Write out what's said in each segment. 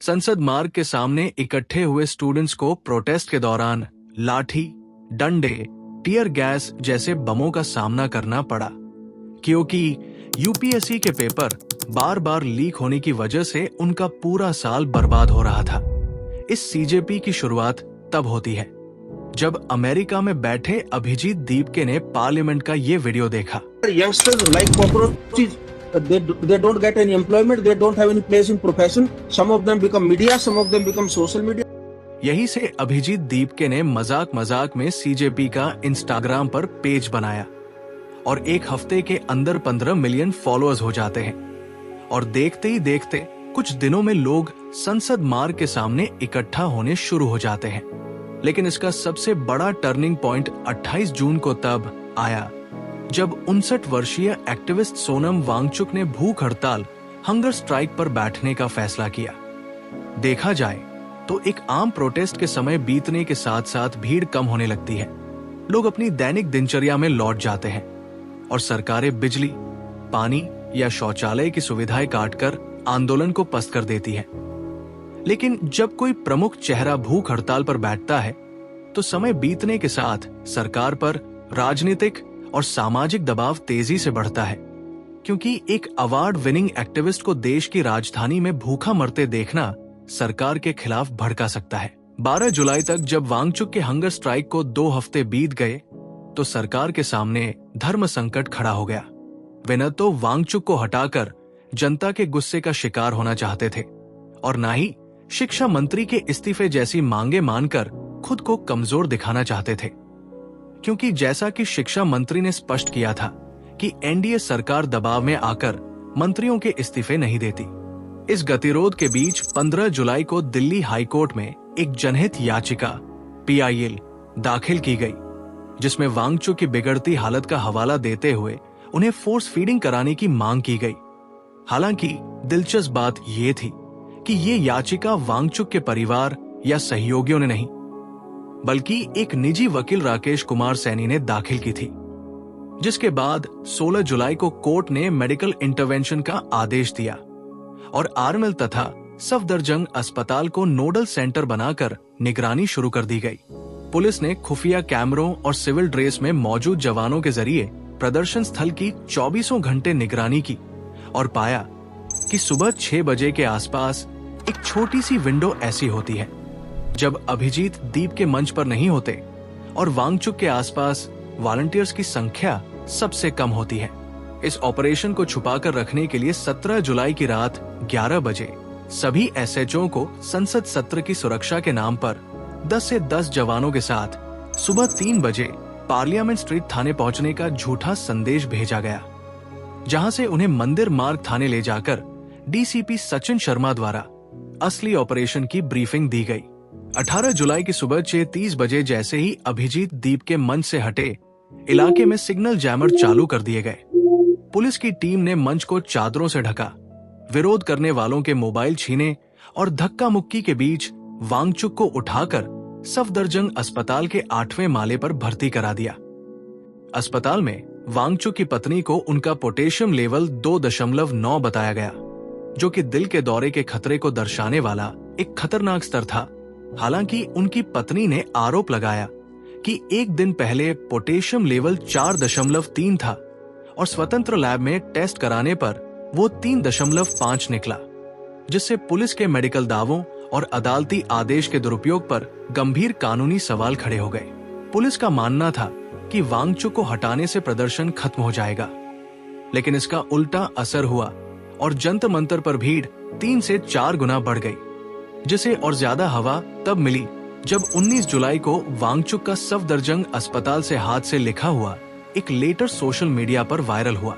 संसद मार्ग के सामने इकट्ठे हुए स्टूडेंट्स को प्रोटेस्ट के दौरान लाठी, डंडे, टीयर गैस जैसे बमों का सामना करना पड़ा, क्योंकि यूपीएससी के पेपर बार बार लीक होने की वजह से उनका पूरा साल बर्बाद हो रहा था। इस सीजेपी की शुरुआत तब होती है जब अमेरिका में बैठे अभिजीत दीपके ने पार्लियामेंट का ये वीडियो देखा। Youngsters like cockroaches, they don't get any employment, they don't have any place in profession. Some of them become media, some of them become social media. यही से अभिजीत दीपके ने मजाक मजाक में सीजेपी का इंस्टाग्राम पर पेज बनाया और एक हफ्ते के अंदर 15 मिलियन फॉलोअर्स हो जाते हैं। और देखते ही देखते कुछ दिनों में लोग संसद मार्ग के सामने इकट्ठा होने शुरू हो जाते हैं। लेकिन इसका सबसे बड़ा टर्निंग पॉइंट 28 जून को तब आया जब 59 वर्षीय एक्टिविस्ट सोनम वांगचुक ने भूख हड़ताल, हंगर स्ट्राइक पर बैठने का फैसला किया। देखा जाए तो एक आम प्रोटेस्ट के समय बीतने के साथ साथ भीड़ कम होने लगती है। लोग अपनी दैनिक दिनचर्या में लौट जाते हैं और सरकारें बिजली, पानी या शौचालय की सुविधाएं काटकर आंदोलन को पस्त कर देती है। लेकिन जब कोई प्रमुख चेहरा भूख हड़ताल पर बैठता है तो समय बीतने के साथ सरकार पर राजनीतिक और सामाजिक दबाव तेजी से बढ़ता है, क्योंकि एक अवार्ड विनिंग एक्टिविस्ट को देश की राजधानी में भूखा मरते देखना सरकार के खिलाफ भड़का सकता है। 12 जुलाई तक जब वांगचुक के हंगर स्ट्राइक को 2 हफ्ते बीत गए तो सरकार के सामने धर्म संकट खड़ा हो गया। वे न तो वांगचुक को हटाकर जनता के गुस्से का शिकार होना चाहते थे और न ही शिक्षा मंत्री के इस्तीफे जैसी मांगे मानकर खुद को कमजोर दिखाना चाहते थे, क्योंकि जैसा कि शिक्षा मंत्री ने स्पष्ट किया था कि एनडीए सरकार दबाव में आकर मंत्रियों के इस्तीफे नहीं देती। इस गतिरोध के बीच 15 जुलाई को दिल्ली हाईकोर्ट में एक जनहित याचिका PIL दाखिल की गई, जिसमें वांगचुक की बिगड़ती हालत का हवाला देते हुए उन्हें फोर्स फीडिंग कराने की मांग की गई। हालांकि दिलचस्प बात यह थी कि ये याचिका वांगचुक के परिवार या सहयोगियों ने नहीं, बल्कि एक निजी वकील राकेश कुमार सैनी ने दाखिल की थी, जिसके बाद 16 जुलाई को कोर्ट ने मेडिकल इंटरवेंशन का आदेश दिया और आर्मिल तथा सफदरजंग अस्पताल को नोडल सेंटर बनाकर निगरानी शुरू कर दी गई। पुलिस ने खुफिया कैमरों और सिविल ड्रेस में मौजूद जवानों के जरिए प्रदर्शन स्थल की 24 घंटे निगरानी की और पाया कि सुबह 6 बजे के आसपास एक छोटी सी विंडो ऐसी होती है जब अभिजीत दीप के मंच पर नहीं होते और वांगचुक के आसपास वॉलंटियर्स की संख्या सबसे कम होती है। इस ऑपरेशन को छुपाकर रखने के लिए 17 जुलाई की रात 11 बजे सभी SHO को संसद सत्र की सुरक्षा के नाम पर 10 से 10 जवानों के साथ सुबह 3 बजे पार्लियामेंट स्ट्रीट थाने पहुंचने का झूठा संदेश भेजा गया, जहां से उन्हें मंदिर मार्ग थाने ले जाकर DCP सचिन शर्मा द्वारा असली ऑपरेशन की ब्रीफिंग दी गई। 18 जुलाई की सुबह 6:30 बजे जैसे ही अभिजीत दीप के मंच से हटे, इलाके में सिग्नल जैमर चालू कर दिए गए। पुलिस की टीम ने मंच को चादरों से ढका, विरोध करने वालों के मोबाइल छीने और धक्का मुक्की के बीच वांगचुक को उठाकर सफदरजंग अस्पताल के 8वें माले पर भर्ती करा दिया। अस्पताल में वांगचुक की पत्नी को उनका पोटेशियम लेवल 2.9 बताया गया, जो कि दिल के दौरे के खतरे को दर्शाने वाला एक खतरनाक स्तर था। हालांकि उनकी पत्नी ने आरोप लगाया कि एक दिन पहले पोटेशियम लेवल 4.3 था और स्वतंत्र लैब में टेस्ट कराने पर वो 3.5 निकला, जिससे पुलिस के मेडिकल दावों और अदालती आदेश के दुरुपयोग पर गंभीर कानूनी सवाल खड़े हो गए। पुलिस का मानना था कि वांगचुक को हटाने से प्रदर्शन खत्म हो जाएगा, लेकिन इसका उल्टा असर हुआ और जंतर मंतर पर भीड़ 3 से 4 गुना बढ़ गई, जिसे और ज्यादा हवा तब मिली जब 19 जुलाई को वांगचुक का सफदरजंग अस्पताल से हाथ से लिखा हुआ एक लेटर सोशल मीडिया पर वायरल हुआ,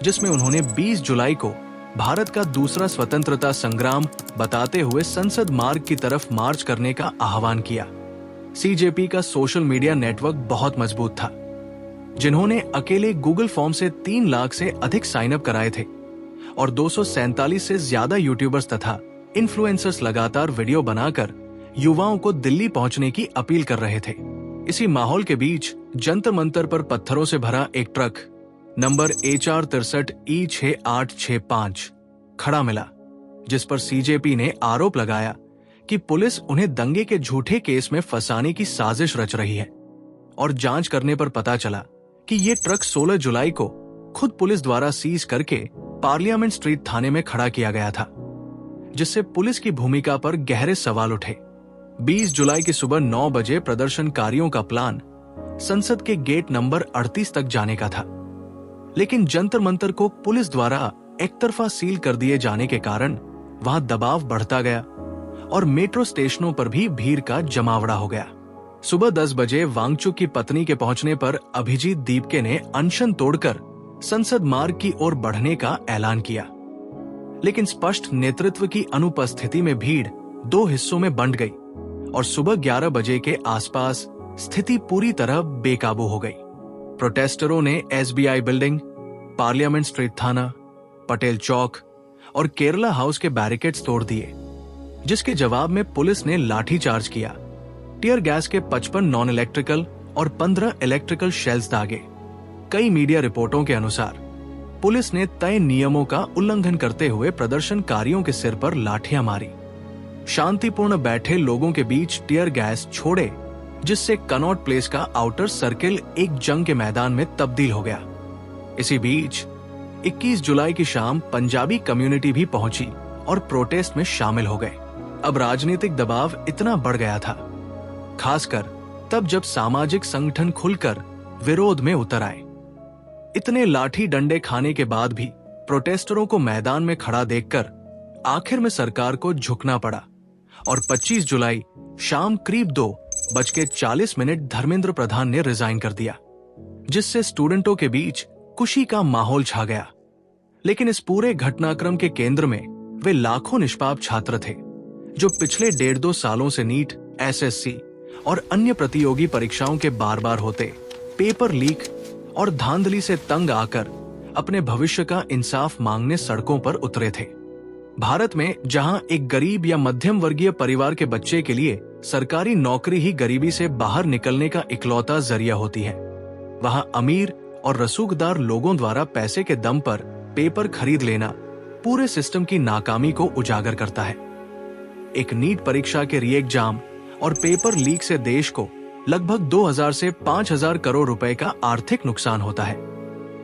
जिसमें उन्होंने 20 जुलाई को भारत का दूसरा स्वतंत्रता संग्राम बताते हुए संसद मार्ग की तरफ मार्च करने का आह्वान किया। सीजेपी का सोशल मीडिया नेटवर्क बहुत मजबूत था, जिन्होंने अकेले गूगल फॉर्म से 3 लाख से अधिक साइन अप कराए थे और 247 से ज्यादा यूट्यूबर्स तथा इन्फ्लुएंसर्स लगातार वीडियो बनाकर युवाओं को दिल्ली पहुंचने की अपील कर रहे थे। इसी माहौल के बीच जंतर मंतर पर पत्थरों से भरा एक ट्रक नंबर HR 63 E6865 खड़ा मिला, जिस पर सीजेपी ने आरोप लगाया कि पुलिस उन्हें दंगे के झूठे केस में फंसाने की साजिश रच रही है। और जांच करने पर पता चला कि ये ट्रक 16 जुलाई को खुद पुलिस द्वारा सीज करके पार्लियामेंट स्ट्रीट थाने में खड़ा किया गया था, जिससे पुलिस की भूमिका पर गहरे सवाल उठे। 20 जुलाई की सुबह 9 बजे प्रदर्शनकारियों का प्लान संसद के गेट नंबर 38 तक जाने का था, लेकिन जंतर मंतर को पुलिस द्वारा एकतरफा सील कर दिए जाने के कारण वहां दबाव बढ़ता गया और मेट्रो स्टेशनों पर भी भीड़ का जमावड़ा हो गया। सुबह 10 बजे वांगचुक की पत्नी के पहुंचने पर अभिजीत दीपके ने अनशन तोड़कर संसद मार्ग की ओर बढ़ने का ऐलान किया, लेकिन स्पष्ट नेतृत्व की अनुपस्थिति में भीड़ 2 हिस्सों में बंट गई और सुबह 11 बजे के आसपास स्थिति पूरी तरह बेकाबू हो गई। प्रोटेस्टरों ने एसबीआई बिल्डिंग, पार्लियामेंट स्ट्रीट थाना, पटेल चौक और केरला हाउस के बैरिकेड्स तोड़ दिए, जिसके जवाब में पुलिस ने लाठीचार्ज किया, टीयर गैस के 55 नॉन इलेक्ट्रिकल और 15 इलेक्ट्रिकल शेल्स दागे। कई मीडिया रिपोर्टों के अनुसार पुलिस ने तय नियमों का उल्लंघन करते हुए प्रदर्शनकारियों के सिर पर लाठियां मारी, शांतिपूर्ण बैठे लोगों के बीच टीयर गैस छोड़े, जिससे कनॉट प्लेस का आउटर सर्किल एक जंग के मैदान में तब्दील हो गया। इसी बीच 21 जुलाई की शाम पंजाबी कम्युनिटी भी पहुंची और प्रोटेस्ट में शामिल हो गए। अब राजनीतिक दबाव इतना बढ़ गया था, खासकर तब जब सामाजिक संगठन खुलकर विरोध में उतर आए। इतने लाठी डंडे खाने के बाद भी प्रोटेस्टरों को मैदान में खड़ा देखकर आखिर में सरकार को झुकना पड़ा और 25 जुलाई शाम करीब 2:40 धर्मेंद्र प्रधान ने रिजाइन कर दिया, जिससे स्टूडेंटों के बीच खुशी का माहौल छा गया। लेकिन इस पूरे घटनाक्रम के केंद्र में वे लाखों निष्पाप छात्र थे जो पिछले 1.5-2 सालों से नीट, एसएससी और अन्य प्रतियोगी परीक्षाओं के बार-बार होते पेपर लीक और धांधली से तंग आकर अपने भविष्य का इंसाफ मांगने सड़कों पर उतरे थे। भारत में जहां एक गरीब या मध्यम वर्गीय परिवार के बच्चे के लिए सरकारी नौकरी ही गरीबी से बाहर निकलने का इकलौता जरिया होती है, वहां अमीर और रसूखदार लोगों द्वारा पैसे के दम पर पेपर खरीद लेना पूरे सिस्टम की नाकामी को उजागर करता है। एक नीट परीक्षा के री एग्जाम और पेपर लीक से देश को लगभग 2000 से 5000 करोड़ रुपए का आर्थिक नुकसान होता है,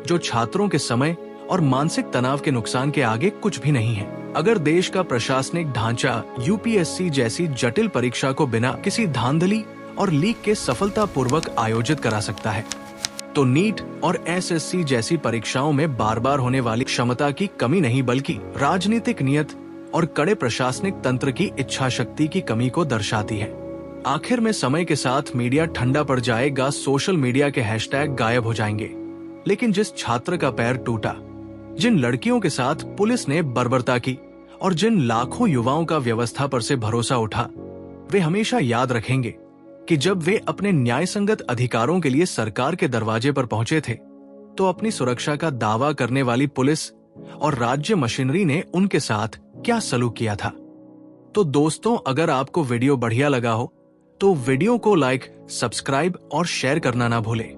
जो छात्रों के समय और मानसिक तनाव के नुकसान के आगे कुछ भी नहीं है। अगर देश का प्रशासनिक ढांचा यूपीएससी जैसी जटिल परीक्षा को बिना किसी धांधली और लीक के सफलतापूर्वक आयोजित करा सकता है, तो नीट और एसएससी जैसी परीक्षाओं में बार बार होने वाली क्षमता की कमी नहीं बल्कि राजनीतिक नियत और कड़े प्रशासनिक तंत्र की इच्छा शक्ति की कमी को दर्शाती है। आखिर में समय के साथ मीडिया ठंडा पड़ जाएगा, सोशल मीडिया के हैशटैग गायब हो जाएंगे, लेकिन जिस छात्र का पैर टूटा, जिन लड़कियों के साथ पुलिस ने बर्बरता की और जिन लाखों युवाओं का व्यवस्था पर से भरोसा उठा, वे हमेशा याद रखेंगे कि जब वे अपने न्यायसंगत अधिकारों के लिए सरकार के दरवाजे पर पहुंचे थे, तो अपनी सुरक्षा का दावा करने वाली पुलिस और राज्य मशीनरी ने उनके साथ क्या सलूक किया था। तो दोस्तों, अगर आपको वीडियो बढ़िया लगा हो तो वीडियो को लाइक, सब्सक्राइब और शेयर करना ना भूलें।